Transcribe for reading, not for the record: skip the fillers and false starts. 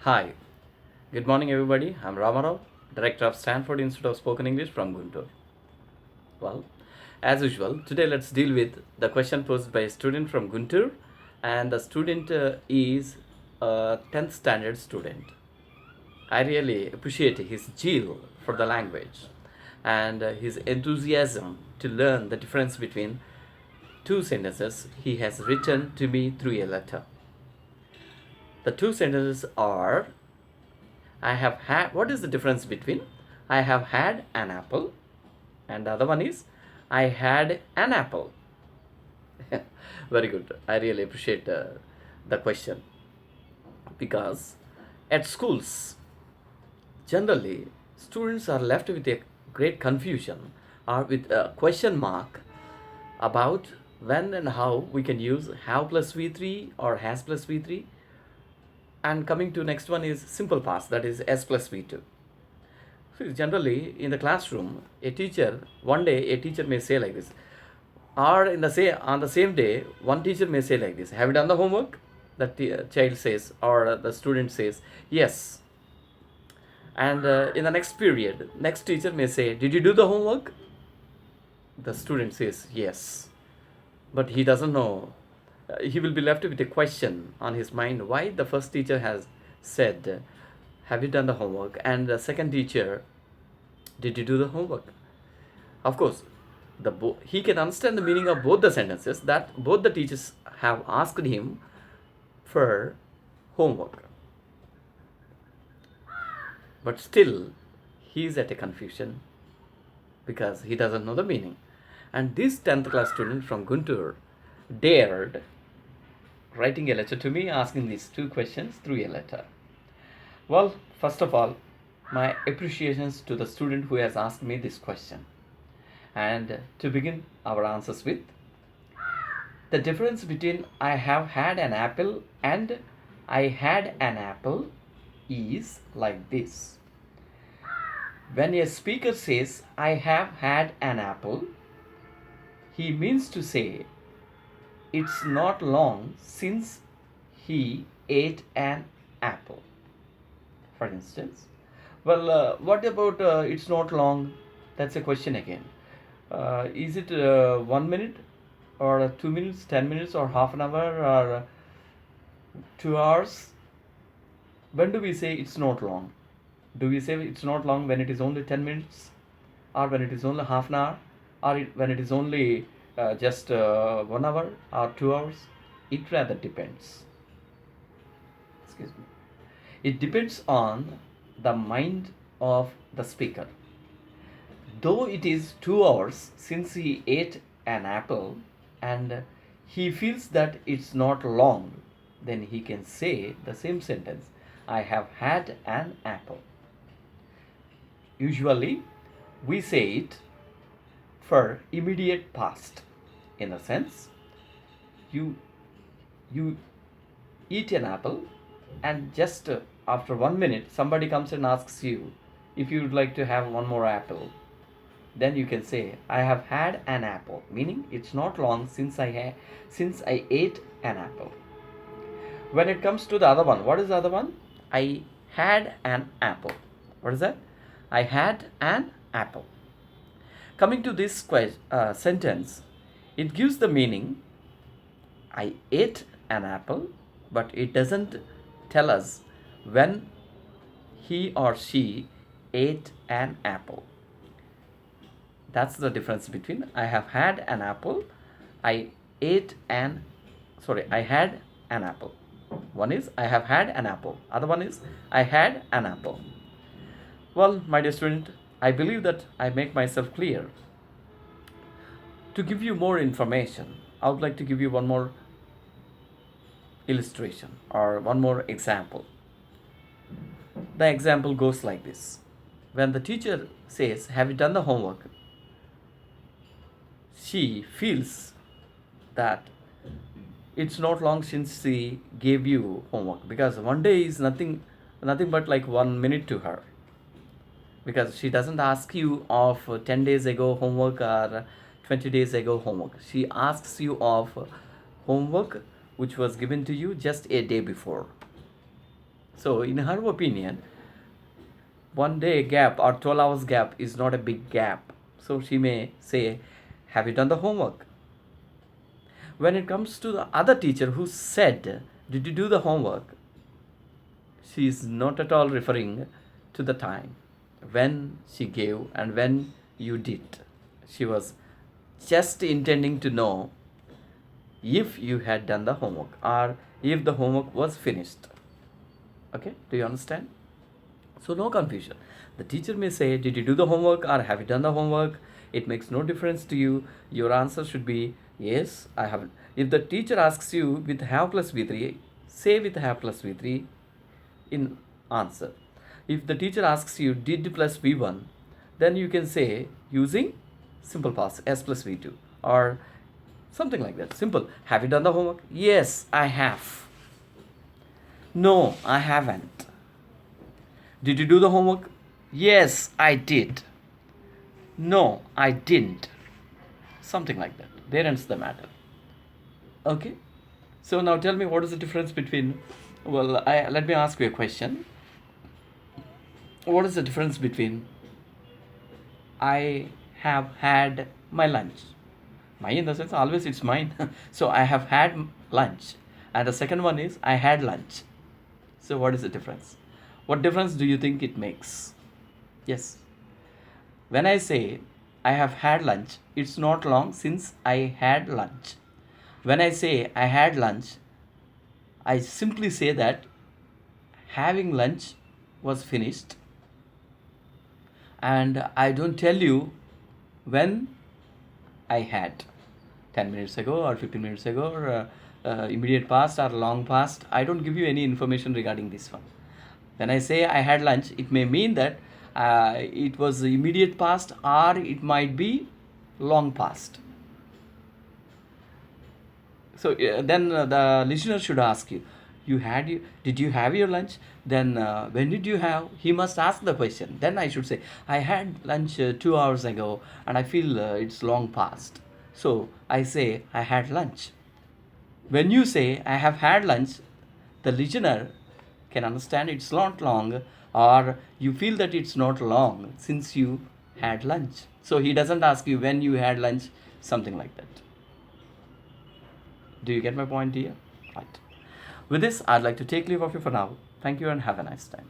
Hi, good morning everybody. I'm Ramarao, Director of Stanford Institute of Spoken English from Guntur. Well, as usual, today let's deal with the question posed by a student from Guntur, and the student is a 10th standard student. I really appreciate his zeal for the language and his enthusiasm to learn the difference between two sentences he has written to me through a letter. The two sentences are I have had. What is the difference between I have had an apple and the other one is I had an apple? Very good. I really appreciate the question because at schools, generally, students are left with a great confusion or with a question mark about when and how we can use have plus v3 or has plus v3. And coming to next one is simple past, that is s plus v2. So generally in the classroom, a teacher one day a teacher may say like this, or in the say on the same day one teacher may say like this, have you done the homework? The child says, or the student says yes. And in the next period, next teacher may say, did you do the homework? The student says yes, but he doesn't know. He will be left with a question on his mind why the first teacher has said, have you done the homework? And the second teacher, did you do the homework? Of course, he can understand the meaning of both the sentences, that both the teachers have asked him for homework. But still, he is at a confusion because he doesn't know the meaning. And this 10th class student from Guntur dared writing a letter to me asking these two questions through a letter. Well, first of all, my appreciations to the student who has asked me this question. And to begin our answers with, the difference between I have had an apple and I had an apple is like this. When a speaker says I have had an apple, he means to say it's not long since he ate an apple. For instance, well, what about it's not long? That's a question again. Is it 1 minute or 2 minutes, 10 minutes, or half an hour, or 2 hours? When do we say it's not long? Do we say it's not long when it is only 10 minutes, or when it is only half an hour, or when it is only just 1 hour or 2 hours? It rather depends. Excuse me. It depends on the mind of the speaker. Though it is 2 hours since he ate an apple and he feels that it's not long, then he can say the same sentence, I have had an apple. Usually, we say it for immediate past. In a sense, you eat an apple and just after 1 minute somebody comes and asks you if you would like to have one more apple, then you can say I have had an apple, meaning it's not long since I ate an apple. When it comes to the other one, what is the other one? I had an apple. What is that? I had an apple. Coming to this sentence, it gives the meaning I ate an apple, but it doesn't tell us when he or she ate an apple. That's the difference between I have had an apple, I had an apple. One is I have had an apple, other one is I had an apple. Well, my dear student, I believe that I make myself clear. To give you more information, I would like to give you one more illustration or one more example. The example goes like this. When the teacher says, have you done the homework? She feels that it's not long since she gave you homework, because one day is nothing but like 1 minute to her, because she doesn't ask you of 10 days ago homework or 20 days ago homework. She asks you of homework which was given to you just a day before. So in her opinion, 1 day gap or 12 hours gap is not a big gap. So she may say, have you done the homework? When it comes to the other teacher who said, did you do the homework? She is not at all referring to the time when she gave and when you did. She was just intending to know if you had done the homework or if the homework was finished. Okay, do you understand? So no confusion. The teacher may say, did you do the homework or have you done the homework? It makes no difference to you. Your answer should be, yes, I have. If the teacher asks you with have plus V3, say with have plus V3 in answer. If the teacher asks you did plus V1, then you can say using simple past S plus V2 or something like that. Simple. Have you done the homework? Yes, I have. No, I haven't. Did you do the homework? Yes, I did. No, I didn't. Something like that. There ends the matter. Okay. So now tell me, what is the difference between, let me ask you a question. What is the difference between I have had my lunch? My in the sense, always it's mine. So I have had lunch. And the second one is I had lunch. So what is the difference? What difference do you think it makes? Yes. When I say I have had lunch, it's not long since I had lunch. When I say I had lunch, I simply say that having lunch was finished, and I don't tell you when I had, 10 minutes ago or 15 minutes ago or immediate past or long past. I don't give you any information regarding this one. When I say I had lunch, it may mean that it was immediate past or it might be long past. So then the listener should ask you, did you have your lunch? Then when did you have? He must ask the question. Then I should say, I had lunch 2 hours ago and I feel it's long past. So I say, I had lunch. When you say, I have had lunch, the listener can understand it's not long, or you feel that it's not long since you had lunch. So he doesn't ask you when you had lunch, something like that. Do you get my point here? Right. With this, I'd like to take leave of you for now. Thank you and have a nice time.